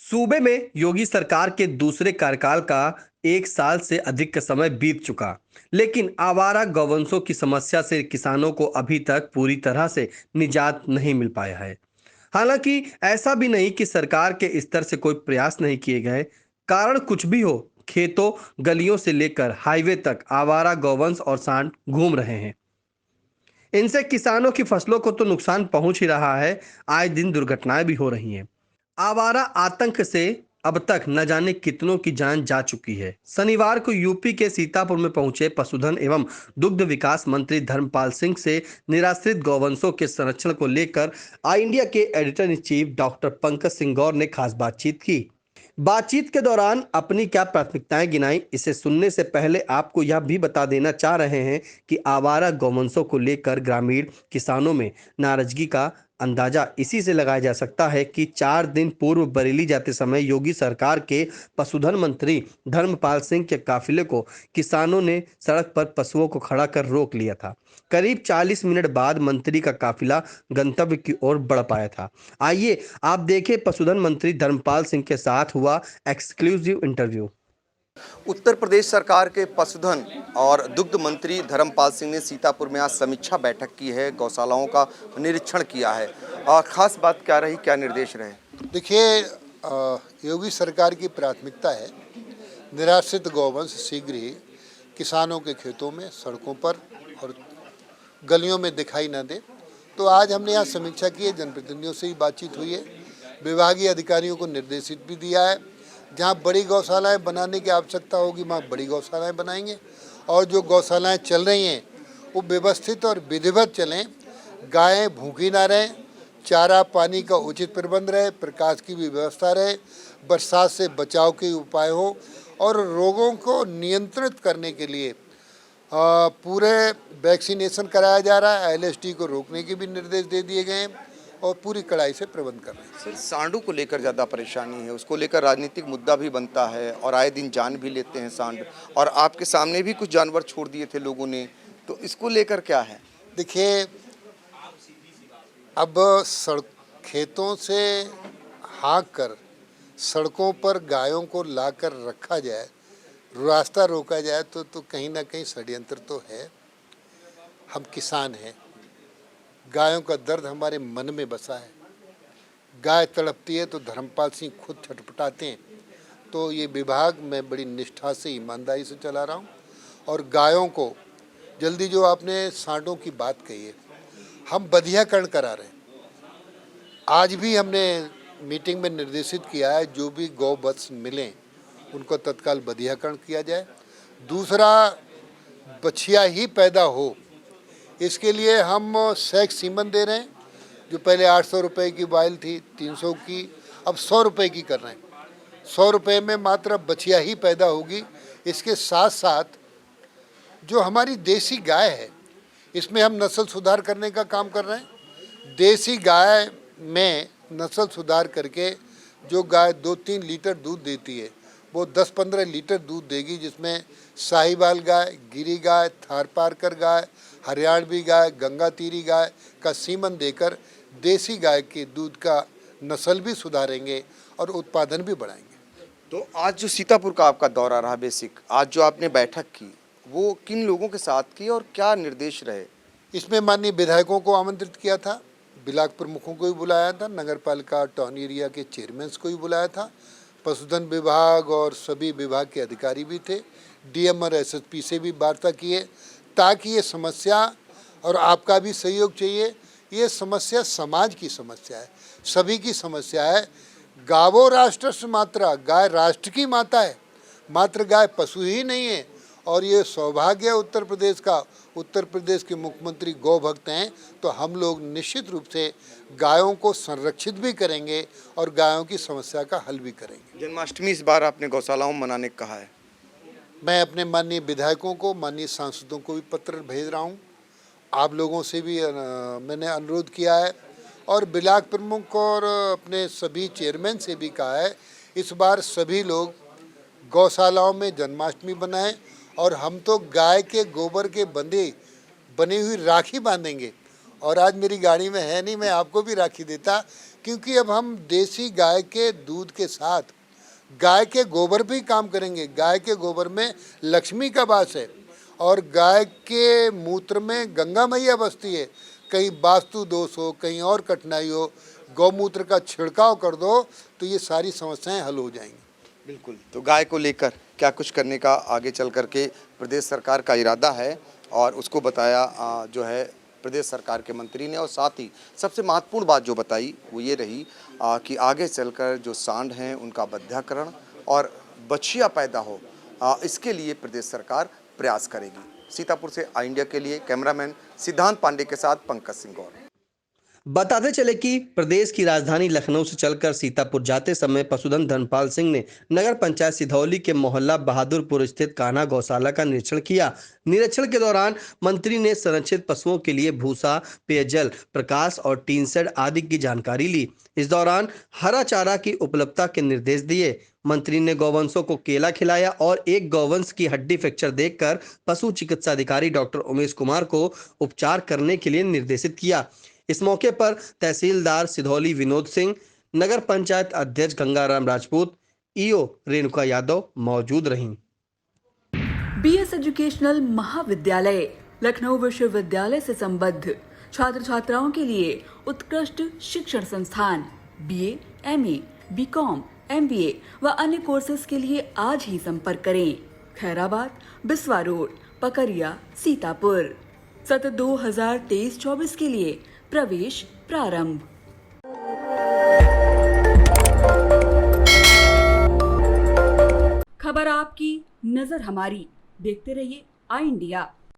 सूबे में योगी सरकार के दूसरे कार्यकाल का 1 साल से अधिक का समय बीत चुका, लेकिन आवारा गौवंशों की समस्या से किसानों को अभी तक पूरी तरह से निजात नहीं मिल पाया है। हालांकि ऐसा भी नहीं कि सरकार के स्तर से कोई प्रयास नहीं किए गए। कारण कुछ भी हो, खेतों, गलियों से लेकर हाईवे तक आवारा गौवंश और सांड घूम रहे हैं। इनसे किसानों की फसलों को तो नुकसान पहुंच ही रहा है, आए दिन दुर्घटनाएं भी हो रही हैं। आवारा आतंक से अब तक न जाने कितनों की जान जा चुकी है। शनिवार को यूपी के सीतापुर में पहुंचे पशुधन एवं दुग्ध विकास मंत्री धर्मपाल सिंह से निराश्रित गौवंशों के संरक्षण को लेकर आई इंडिया के editor in chief doctor Pankaj Singh Gaur ने खास बातचीत की। बातचीत के दौरान अपनी क्या प्राथमिकताएं गिनाई, इसे सुनने से पहले आपको यह भी बता देना चाह रहे हैं कि आवारा गौवंशों को लेकर ग्रामीण किसानों में नाराजगी का अंदाजा इसी से लगाया जा सकता है कि 4 दिन पूर्व बरेली जाते समय योगी सरकार के पशुधन मंत्री धर्मपाल सिंह के काफिले को किसानों ने सड़क पर पशुओं को खड़ा कर रोक लिया था। करीब 40 मिनट बाद मंत्री का काफिला गंतव्य की ओर बढ़ पाया था। आइए आप देखें पशुधन मंत्री धर्मपाल सिंह के साथ हुआ एक्सक्लूसिव इंटरव्यू। उत्तर प्रदेश सरकार के पशुधन और दुग्ध मंत्री धर्मपाल सिंह ने सीतापुर में आज समीक्षा बैठक की है, गौशालाओं का निरीक्षण किया है। खास बात क्या रही, क्या निर्देश रहे? देखिए, योगी सरकार की प्राथमिकता है निराश्रित गौवंश शीघ्र ही किसानों के खेतों में, सड़कों पर और गलियों में दिखाई न दे। तो आज हमने यहाँ समीक्षा की है, जनप्रतिनिधियों से ही बातचीत हुई है, विभागीय अधिकारियों को निर्देशित भी दिया है, जहाँ बड़ी गौशालाएं बनाने की आवश्यकता होगी वहाँ बड़ी गौशालाएं बनाएंगे, और जो गौशालाएं चल रही हैं वो व्यवस्थित और विधिवत चलें, गायें भूखी ना रहें, चारा पानी का उचित प्रबंध रहे, प्रकाश की भी व्यवस्था रहे, बरसात से बचाव के उपाय हो, और रोगों को नियंत्रित करने के लिए पूरे वैक्सीनेशन कराया जा रहा है। एलएसटी को रोकने के भी निर्देश दे दिए गए हैं और पूरी कड़ाई से प्रबंध कर रहे हैं। सर, सांडों को लेकर ज़्यादा परेशानी है, उसको लेकर राजनीतिक मुद्दा भी बनता है और आए दिन जान भी लेते हैं सांड, और आपके सामने भी कुछ जानवर छोड़ दिए थे लोगों ने, तो इसको लेकर क्या है? देखिए, अब खेतों से हाँक कर सड़कों पर गायों को लाकर रखा जाए, रास्ता रोका जाए, तो कहीं ना कहीं षड्यंत्र तो है। हम किसान हैं, गायों का दर्द हमारे मन में बसा है। गाय तड़पती है तो धर्मपाल सिंह खुद छटपटाते हैं। तो ये विभाग मैं बड़ी निष्ठा से, ईमानदारी से चला रहा हूँ, और गायों को जल्दी, जो आपने सांडों की बात कही है, हम बधियाकरण करा रहे हैं। आज भी हमने मीटिंग में निर्देशित किया है, जो भी गौवत्स मिलें उनको तत्काल बधियाकरण किया जाए। दूसरा, बछिया ही पैदा हो, इसके लिए हम सेक्स सीमन दे रहे हैं। जो पहले 800 रुपये की बाइल थी, 300 की, अब 100 रुपये की कर रहे हैं। 100 रुपये में मात्र बछिया ही पैदा होगी। इसके साथ साथ जो हमारी देसी गाय है, इसमें हम नस्ल सुधार करने का काम कर रहे हैं। देसी गाय में नस्ल सुधार करके जो गाय 2-3 लीटर दूध देती है, वो 10-15 लीटर दूध देगी, जिसमें साहिवाल गाय, गिरी गाय, थारपारकर गाय, हरियाणवी गाय, गंगा तीरी गाय का सीमन देकर देसी गाय के दूध का नस्ल भी सुधारेंगे और उत्पादन भी बढ़ाएंगे। तो आज जो सीतापुर का आपका दौरा रहा, बेसिक आज जो आपने बैठक की, वो किन लोगों के साथ की और क्या निर्देश रहे? इसमें माननीय विधायकों को आमंत्रित किया था, ब्लॉक प्रमुखों को भी बुलाया था, नगर पालिका टाउन एरिया के चेयरमैन को भी बुलाया था, पशुधन विभाग और सभी विभाग के अधिकारी भी थे, डीएम और एसएसपी से भी वार्ता किए, ताकि ये समस्या, और आपका भी सहयोग चाहिए, ये समस्या समाज की समस्या है, सभी की समस्या है। गावो राष्ट्रस्य मात्रा, गाय राष्ट्र की माता है, मात्र गाय पशु ही नहीं है। और ये सौभाग्य है उत्तर प्रदेश का, उत्तर प्रदेश के मुख्यमंत्री गौ भक्त हैं, तो हम लोग निश्चित रूप से गायों को संरक्षित भी करेंगे और गायों की समस्या का हल भी करेंगे। जन्माष्टमी इस बार आपने गौशालाओं में मनाने को कहा है। मैं अपने माननीय विधायकों को, माननीय सांसदों को भी पत्र भेज रहा हूँ, आप लोगों से भी मैंने अनुरोध किया है, और ब्लॉक प्रमुख और अपने सभी चेयरमैन से भी कहा है, इस बार सभी लोग गौशालाओं में जन्माष्टमी बनाएं, और हम तो गाय के गोबर के बनी हुई राखी बांधेंगे और आज मेरी गाड़ी में है नहीं, मैं आपको भी राखी देता, क्योंकि अब हम देसी गाय के दूध के साथ गाय के गोबर भी काम करेंगे। गाय के गोबर में लक्ष्मी का वास है और गाय के मूत्र में गंगा मैया बसती है। कहीं वास्तु दोष हो, कहीं और कठिनाई हो, गौमूत्र का छिड़काव कर दो तो ये सारी समस्याएं हल हो जाएंगी। बिल्कुल। तो गाय को लेकर क्या कुछ करने का आगे चल करके प्रदेश सरकार का इरादा है और उसको बताया जो है प्रदेश सरकार के मंत्री ने। और साथ ही सबसे महत्वपूर्ण बात जो बताई वो ये रही कि आगे चलकर जो सांड हैं उनका वध्यकरण और बछिया पैदा हो, इसके लिए प्रदेश सरकार प्रयास करेगी। सीतापुर से आई इंडिया के लिए कैमरामैन सिद्धांत पांडे के साथ पंकज सिंह गौर। बताते चले कि प्रदेश की राजधानी लखनऊ से चलकर सीतापुर जाते समय पशुधन धर्मपाल सिंह ने नगर पंचायत सिधौली के मोहल्ला बहादुरपुर स्थित कान्हा गौशाला का निरीक्षण किया। निरीक्षण के दौरान मंत्री ने संरक्षित पशुओं के लिए भूसा, पेयजल, प्रकाश और टीन शेड आदि की जानकारी ली। इस दौरान हरा चारा की उपलब्धता के निर्देश दिए। मंत्री ने गौवंशों को केला खिलाया और एक गौवंश की हड्डी फ्रैक्चर देखकर पशु चिकित्सा अधिकारी डॉक्टर उमेश कुमार को उपचार करने के लिए निर्देशित किया। इस मौके पर तहसीलदार सिधौली विनोद सिंह, नगर पंचायत अध्यक्ष गंगाराम राजपूत, ईओ रेणुका यादव मौजूद रहीं। बीएस एजुकेशनल महाविद्यालय लखनऊ विश्वविद्यालय से संबद्ध छात्र छात्राओं के लिए उत्कृष्ट शिक्षण संस्थान बीए, एमए, बीकॉम, एमबीए व अन्य कोर्सेज के लिए आज ही संपर्क करें। खैराबाद, बिस्वा रोड, पकरिया, सीतापुर। सत्र 2023-24 के लिए प्रवेश प्रारंभ। खबर आपकी, नजर हमारी। देखते रहिए आई इंडिया।